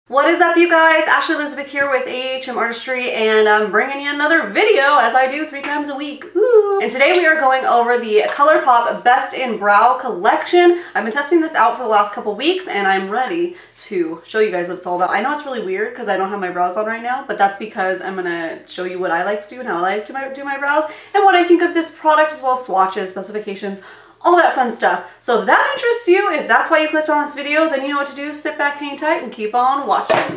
What is up, you guys? Ashley Elizabeth here with AHM Artistry, and I'm bringing you another video, as I do 3 times a week. Ooh. And today we are going over the Colourpop Best in Brow collection. I've been testing this out for the last couple weeks, and I'm ready to show you guys what it's all about. I know it's really weird because I don't have my brows on right now, but that's because I'm gonna show you what I like to do and how I like to do my brows, and what I think of this product, as well as swatches, specifications, all that fun stuff. So if that interests you, if that's why you clicked on this video, then you know what to do. Sit back, hang tight, and keep on watching.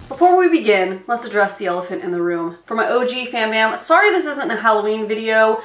Before we begin, let's address the elephant in the room. For my OG fan bam, sorry this isn't a Halloween video.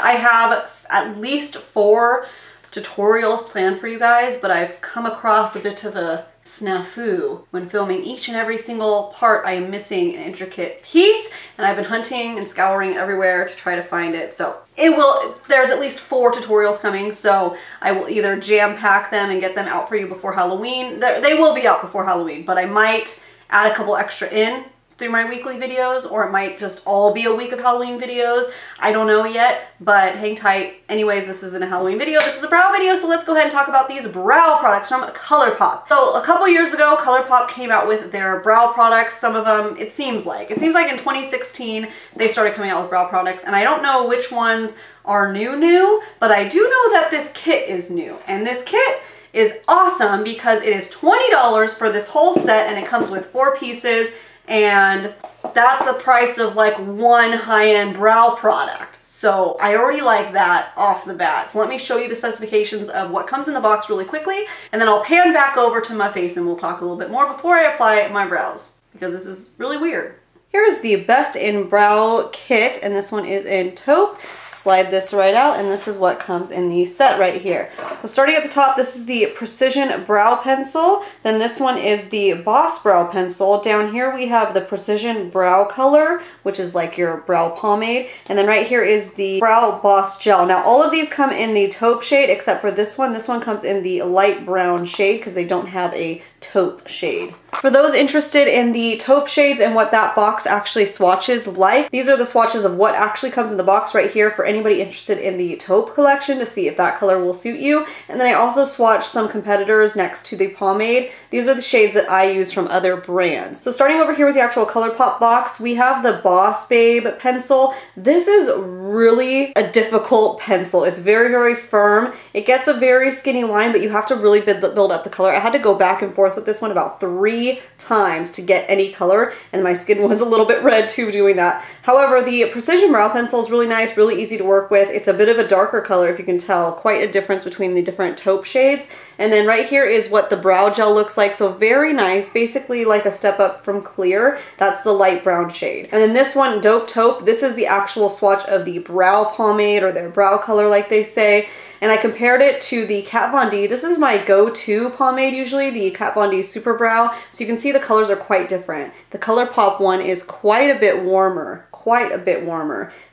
I have at least 4 tutorials planned for you guys, but I've come across a bit of a snafu when filming. Each and every single part I am missing an intricate piece, and I've been hunting and scouring everywhere to try to find it. So there's at least 4 tutorials coming, so I will either jam pack them and get them out for you before Halloween. They will be out before Halloween, but I might add a couple extra in through my weekly videos, or it might just all be a week of Halloween videos. I don't know yet, but hang tight. Anyways, this isn't a Halloween video, this is a brow video, so let's go ahead and talk about these brow products from Colourpop. So a couple years ago, Colourpop came out with their brow products. Some of them, it seems like in 2016, they started coming out with brow products, and I don't know which ones are new, but I do know that this kit is new, and this kit is awesome because it is $20 for this whole set, and it comes with 4 pieces, and that's a price of like 1 high-end brow product. So I already like that off the bat. So let me show you the specifications of what comes in the box really quickly, and then I'll pan back over to my face and we'll talk a little bit more before I apply my brows, because this is really weird. Here is the Best in Brow kit, and this one is in taupe. Slide this right out, and this is what comes in the set right here. So starting at the top, this is the Precision Brow Pencil. Then this one is the Boss Brow Pencil. Down here we have the Precision Brow Color, which is like your brow pomade. And then right here is the Brow Boss Gel. Now all of these come in the taupe shade except for this one. This one comes in the light brown shade because they don't have a taupe shade. For those interested in the taupe shades and what that box actually swatches like, these are the swatches of what actually comes in the box right here for anybody interested in the taupe collection to see if that color will suit you. And then I also swatched some competitors next to the pomade. These are the shades that I use from other brands. So starting over here with the actual Colourpop box, we have the Boss Babe pencil. This is really a difficult pencil. It's very, very firm. It gets a very skinny line, but you have to really build up the color. I had to go back and forth with this one about 3 times to get any color, and my skin was a little bit red too doing that. However, the Precision Brow Pencil is really nice, really easy to work with. It's a bit of a darker color, if you can tell. Quite a difference between the different taupe shades. And then right here is what the brow gel looks like. So very nice, basically like a step up from clear. That's the light brown shade. And then this one, Dope Taupe, this is the actual swatch of the brow pomade, or their brow color like they say. And I compared it to the Kat Von D. This is my go-to pomade usually, the Kat Von D Super Brow. So you can see the colors are quite different. The Colourpop one is quite a bit warmer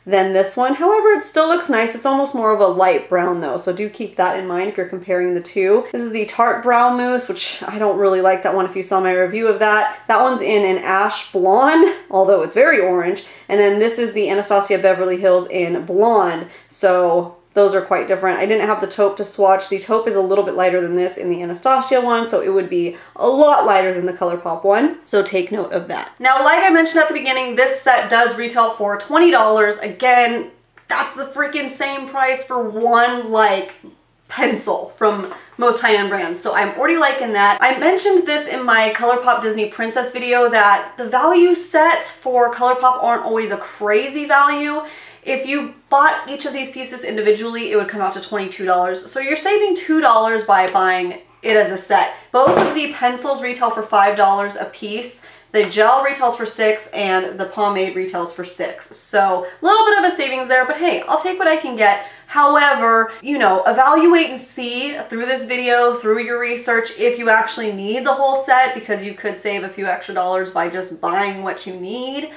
than this one. However, it still looks nice. It's almost more of a light brown though, so do keep that in mind if you're comparing the two. This is the Tarte Brow Mousse, which I don't really like that one if you saw my review of that. That one's in an ash blonde, although it's very orange. And then this is the Anastasia Beverly Hills in blonde. So those are quite different. I didn't have the taupe to swatch. The taupe is a little bit lighter than this in the Anastasia one, so it would be a lot lighter than the Colourpop one. So take note of that. Now, like I mentioned at the beginning, this set does retail for $20. Again, that's the freaking same price for one, like, pencil from most high-end brands. So I'm already liking that. I mentioned this in my Colourpop Disney Princess video that the value sets for Colourpop aren't always a crazy value. If you bought each of these pieces individually, it would come out to $22. So you're saving $2 by buying it as a set. Both of the pencils retail for $5 a piece. The gel retails for $6 and the pomade retails for $6. So a little bit of a savings there, but hey, I'll take what I can get. However, you know, evaluate and see through this video, through your research, if you actually need the whole set, because you could save a few extra dollars by just buying what you need.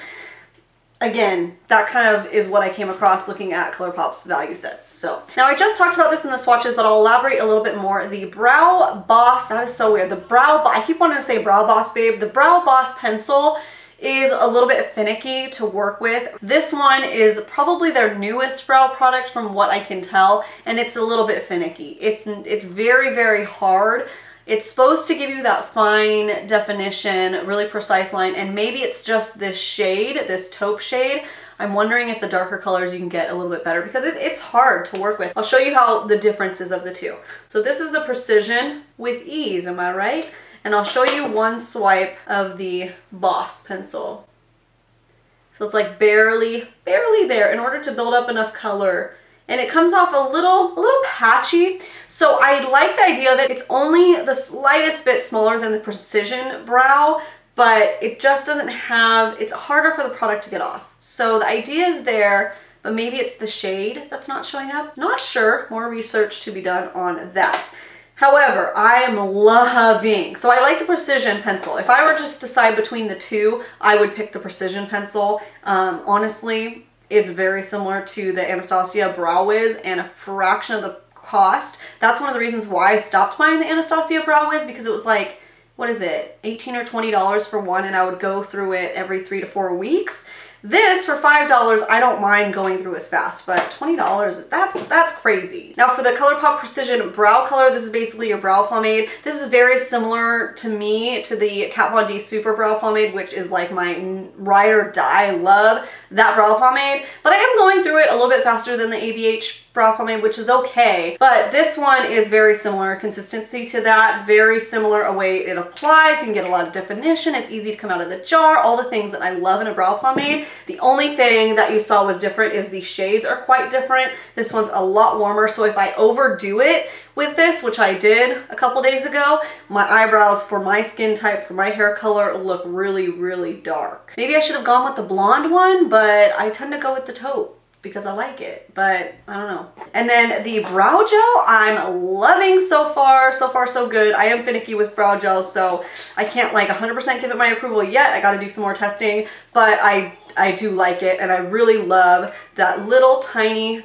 Again, that kind of is what I came across looking at Colourpop's value sets. So now I just talked about this in the swatches, but I'll elaborate a little bit more. The Brow Boss, that is so weird. I keep wanting to say Brow Boss Babe. The Brow Boss pencil is a little bit finicky to work with. This one is probably their newest brow product from what I can tell, and it's a little bit finicky. It's very, very hard. It's supposed to give you that fine definition, really precise line, and maybe it's just this shade, this taupe shade. I'm wondering if the darker colors you can get a little bit better because it's hard to work with. I'll show you how the differences of the two. So this is the Precision with Ease, am I right? And I'll show you one swipe of the Boss pencil. So it's like barely there in order to build up enough color. And it comes off a little patchy. So I like the idea of it. It's only the slightest bit smaller than the Precision brow, but it just doesn't have, it's harder for the product to get off. So the idea is there, but maybe it's the shade that's not showing up. Not sure, more research to be done on that. However, I am loving, so I like the Precision pencil. If I were just to decide between the two, I would pick the Precision pencil. Honestly, it's very similar to the Anastasia Brow Wiz and a fraction of the cost. That's one of the reasons why I stopped buying the Anastasia Brow Wiz, because it was like, what is it, $18 or $20 for one, and I would go through it every 3 to 4 weeks. This, for $5, I don't mind going through as fast, but $20, that's crazy. Now for the Colourpop Precision Brow Color, this is basically your brow pomade. This is very similar to me to the Kat Von D Super Brow Pomade, which is like my ride or die. I love that brow pomade, but I am going through it a little bit faster than the ABH brow pomade, which is okay. But this one is very similar consistency to that, very similar a way it applies. You can get a lot of definition. It's easy to come out of the jar, all the things that I love in a brow pomade. The only thing that you saw was different is the shades are quite different. This one's a lot warmer, so if I overdo it with this, which I did a couple days ago, my eyebrows for my skin type, for my hair color, look really, really dark. Maybe I should have gone with the blonde one, but I tend to go with the taupe because I like it, but I don't know. And then the brow gel, I'm loving so far. So far, so good. I am finicky with brow gel, so I can't like 100% give it my approval yet. I gotta do some more testing, but I do like it, and I really love that little tiny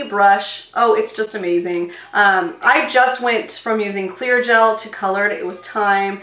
brush. Oh, it's just amazing. I just went from using clear gel to colored. It was time.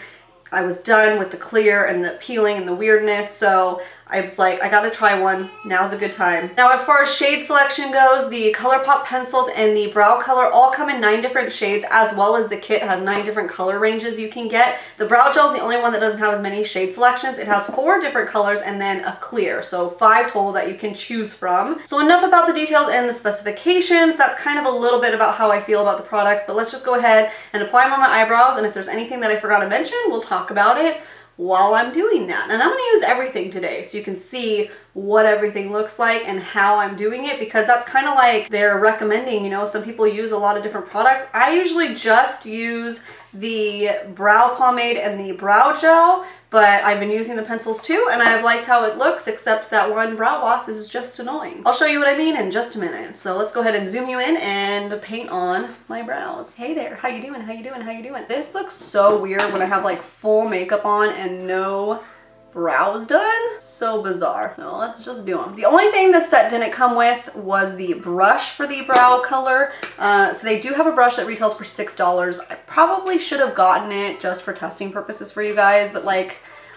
I was done with the clear and the peeling and the weirdness, so I was like, I gotta try one. Now's a good time. Now, as far as shade selection goes, the Colourpop pencils and the brow color all come in 9 different shades, as well as the kit has 9 different color ranges you can get. The brow gel is the only one that doesn't have as many shade selections. It has 4 different colors and then a clear, so 5 total that you can choose from. So enough about the details and the specifications. That's kind of a little bit about how I feel about the products, but let's just go ahead and apply them on my eyebrows, and if there's anything that I forgot to mention, we'll talk about it while I'm doing that. And I'm going to use everything today so you can see what everything looks like and how I'm doing it, because that's kind of like they're recommending, you know, some people use a lot of different products. I usually just use the brow pomade and the brow gel, but I've been using the pencils too, and I've liked how it looks, except that one Brow Boss is just annoying. I'll show you what I mean in just a minute. So let's go ahead and zoom you in and paint on my brows. Hey there, how you doing? How you doing? How you doing? This looks so weird when I have like full makeup on and no brows done. So bizarre. No, let's just do them. The only thing this set didn't come with was the brush for the brow color. So they do have a brush that retails for $6. I probably should have gotten it just for testing purposes for you guys, but like,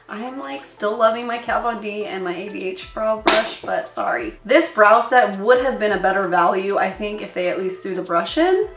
I'm like still loving my Kat Von D and my ABH brow brush, but sorry. This brow set would have been a better value, I think, if they at least threw the brush in.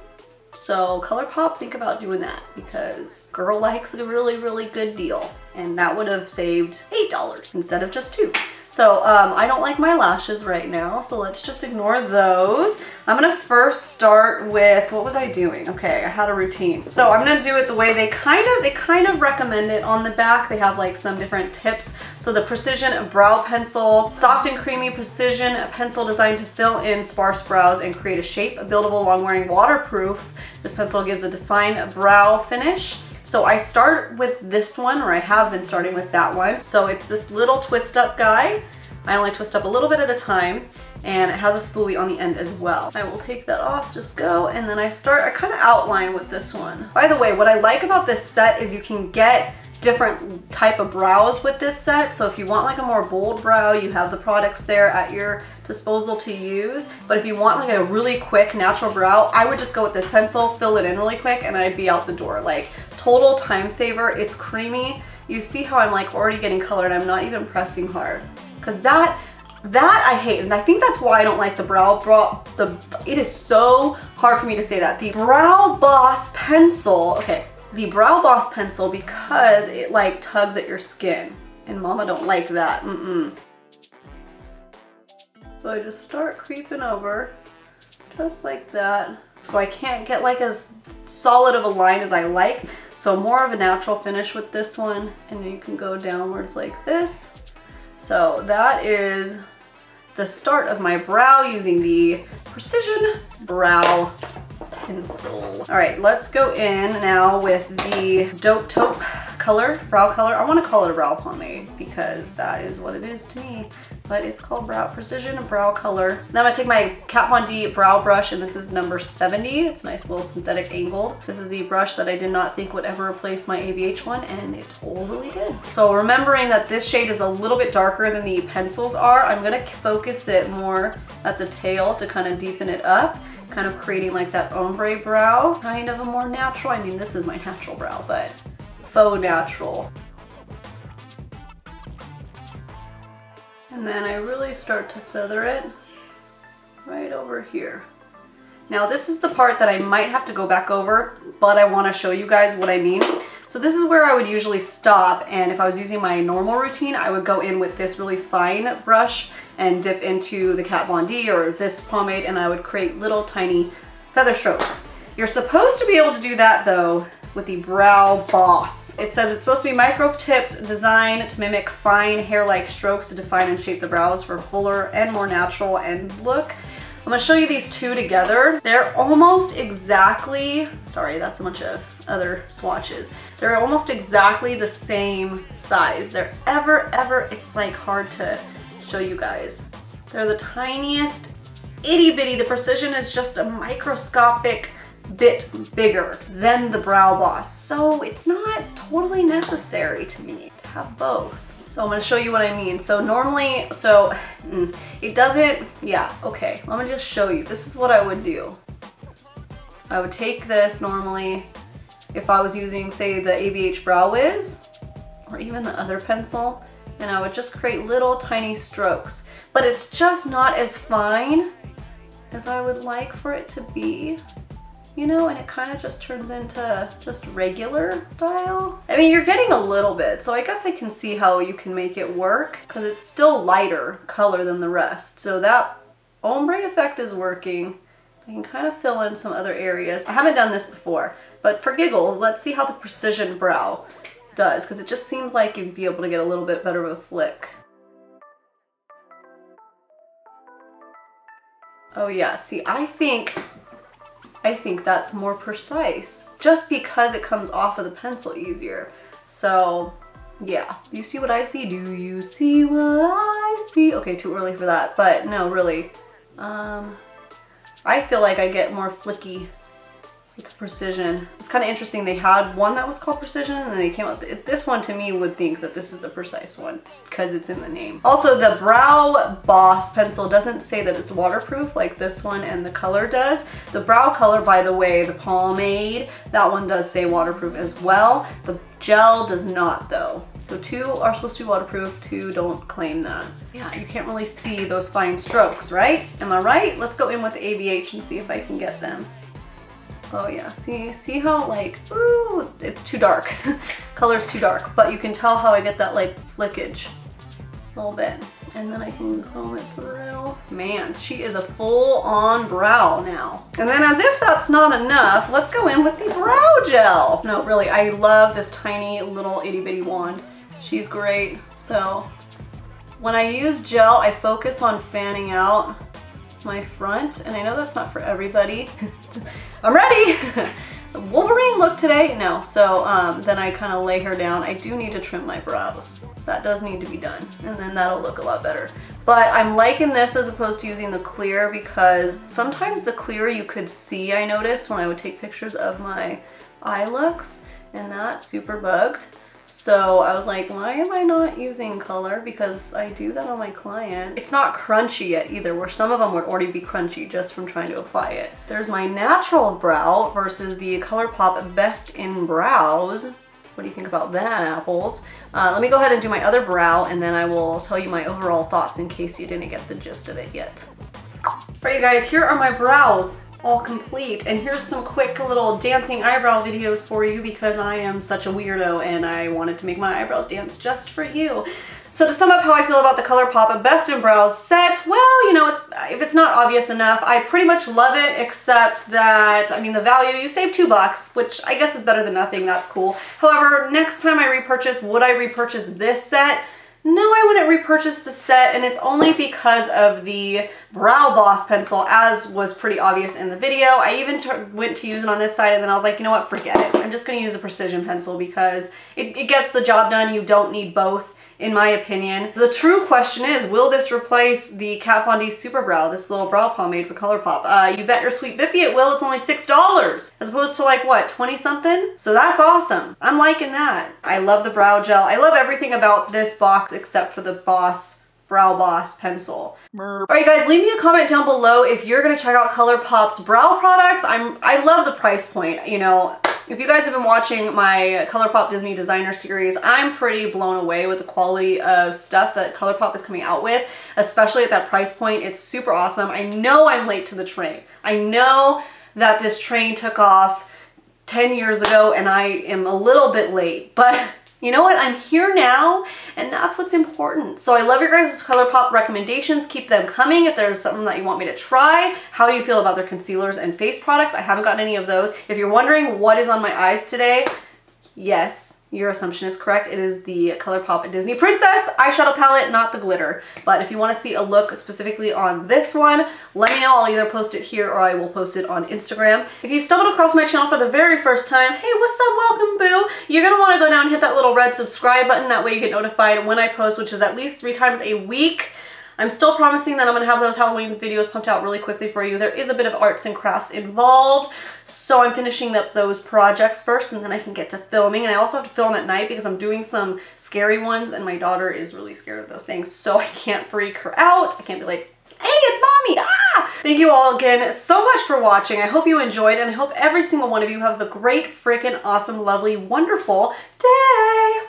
So Colourpop, think about doing that, because girl likes a really, really good deal. And that would have saved $8 instead of just $2. So I don't like my lashes right now, so let's just ignore those. I'm gonna first start with, what was I doing? Okay, I had a routine. So I'm gonna do it the way they kind of recommend it on the back. They have like some different tips. So the Precision Brow Pencil, soft and creamy precision pencil designed to fill in sparse brows and create a shape, buildable, long-wearing, waterproof. This pencil gives a defined brow finish. So I start with this one, or I have been starting with that one. So it's this little twist up guy. I only twist up a little bit at a time, and it has a spoolie on the end as well. I will take that off, just go, and then I kind of outline with this one. By the way, what I like about this set is you can get different type of brows with this set. So if you want like a more bold brow, you have the products there at your disposal to use. But if you want like a really quick natural brow, I would just go with this pencil, fill it in really quick, and I'd be out the door. Like, total time saver. It's creamy. you see how I'm like already getting color and I'm not even pressing hard. Because that I hate, and I think that's why I don't like the it is so hard for me to say that. The Brow Boss pencil, okay, the Brow Boss pencil, because it like tugs at your skin. And mama don't like that, So I just start creeping over, just like that. So I can't get like as solid of a line as I like. So more of a natural finish with this one. And then you can go downwards like this. So that is the start of my brow using the Precision Brow Pencil. All right, let's go in now with the Dope Taupe color, brow color. I want to call it a brow pomade because that is what it is to me. But it's called Precision Brow Color. Then I'm gonna take my Kat Von D brow brush, and this is number 70. It's a nice little synthetic angled. This is the brush that I did not think would ever replace my ABH one, and it totally did. So remembering that this shade is a little bit darker than the pencils are, I'm gonna focus it more at the tail to kind of deepen it up, kind of creating like that ombre brow, kind of a more natural, I mean this is my natural brow, but faux natural. And then I really start to feather it right over here. Now this is the part that I might have to go back over, but I want to show you guys what I mean. So this is where I would usually stop, and if I was using my normal routine, I would go in with this really fine brush and dip into the Kat Von D or this pomade, and I would create little tiny feather strokes. You're supposed to be able to do that though with the Brow Boss. It says it's supposed to be micro-tipped design to mimic fine hair-like strokes to define and shape the brows for fuller and more natural end look. I'm gonna show you these two together. They're almost exactly, sorry, that's a bunch of other swatches. They're almost exactly the same size. They're it's like hard to show you guys. They're the tiniest, itty bitty. The Precision is just a microscopic bit bigger than the Brow Boss. So it's not totally necessary to me to have both. So I'm gonna show you what I mean. So normally, it doesn't, yeah, okay. Let me just show you. This is what I would do. I would take this normally, if I was using, say, the ABH Brow Wiz, or even the other pencil, and I would just create little tiny strokes. But it's just not as fine as I would like for it to be. You know, and it kind of just turns into just regular style. I mean, you're getting a little bit, so I guess I can see how you can make it work because it's still lighter color than the rest. So that ombre effect is working. I can kind of fill in some other areas. I haven't done this before, but for giggles, let's see how the Precision Brow does, because it just seems like you'd be able to get a little bit better of a flick. Oh yeah, see, I think that's more precise just because it comes off of the pencil easier. So yeah, do you see what I see? Do you see what I see? Okay, too early for that, but no, really. I feel like I get more flicky with the Precision. It's kind of interesting. They had one that was called Precision, and then they came out. This one to me would think that this is the precise one because it's in the name. Also, the Brow Boss pencil doesn't say that it's waterproof like this one and the color does. The brow color, by the way, the pomade, that one does say waterproof as well. The gel does not though. So two are supposed to be waterproof, two don't claim that. Yeah, you can't really see those fine strokes, right? Am I right? Let's go in with the ABH and see if I can get them. Oh yeah, see how like, ooh, it's too dark. Color's too dark, but you can tell how I get that like flickage a little bit. And then I can comb it through. Man, she is a full-on brow now. And then as if that's not enough, let's go in with the brow gel. No, really, I love this tiny little itty bitty wand. She's great. So when I use gel, I focus on fanning out my front, and I know that's not for everybody. I'm ready! Wolverine look today? No, so then I kind of lay her down. I do need to trim my brows. That does need to be done, and then that'll look a lot better. But I'm liking this as opposed to using the clear because sometimes the clear you could see, I noticed when I would take pictures of my eye looks, and that super bugged. So I was like, why am I not using color? Because I do that on my client. It's not crunchy yet either, where some of them would already be crunchy just from trying to apply it. There's my natural brow versus the Colourpop Best in Brows. What do you think about that, apples? Let me go ahead and do my other brow, and then I will tell you my overall thoughts in case you didn't get the gist of it yet. All right, you guys, here are my brows all complete, and here's some quick little dancing eyebrow videos for you because I am such a weirdo and I wanted to make my eyebrows dance just for you. So to sum up how I feel about the Colourpop Best in Brows set, well, you know, if it's not obvious enough, I pretty much love it, except that, I mean, the value, you save $2, which I guess is better than nothing, that's cool. However, next time I repurchase, would I repurchase this set? No, I wouldn't repurchase the set, and it's only because of the Brow Boss pencil, as was pretty obvious in the video. I even went to use it on this side, and then I was like, you know what, forget it. I'm just going to use a precision pencil because it gets the job done. You don't need both, in my opinion. The true question is, will this replace the Kat Von D Super Brow, this little brow pomade for Colourpop? You bet your sweet bippy it will. It's only $6 as opposed to like what, 20 something? So that's awesome. I'm liking that. I love the brow gel. I love everything about this box except for the Brow Boss pencil. All right, guys, leave me a comment down below if you're gonna check out Colourpop's brow products. I love the price point. You know, if you guys have been watching my Colourpop Disney Designer series, I'm pretty blown away with the quality of stuff that Colourpop is coming out with, especially at that price point. It's super awesome. I know I'm late to the train. I know that this train took off 10 years ago and I am a little bit late, but you know what? I'm here now, and that's what's important. So I love your guys' Colourpop recommendations. Keep them coming if there's something that you want me to try. How do you feel about their concealers and face products? I haven't gotten any of those. If you're wondering what is on my eyes today, yes, your assumption is correct. It is the Colourpop Disney Princess eyeshadow palette, not the glitter. But if you want to see a look specifically on this one, let me know. I'll either post it here or I will post it on Instagram. If you stumbled across my channel for the very first time, hey, what's up? Welcome, boo. You're going to want to go down and hit that little red subscribe button. That way you get notified when I post, which is at least 3 times a week. I'm still promising that I'm going to have those Halloween videos pumped out really quickly for you. There is a bit of arts and crafts involved, so I'm finishing up those projects first and then I can get to filming. And I also have to film at night because I'm doing some scary ones and my daughter is really scared of those things, so I can't freak her out. I can't be like, hey, it's mommy, ah! Thank you all again so much for watching. I hope you enjoyed, and I hope every single one of you have a great, freaking awesome, lovely, wonderful day.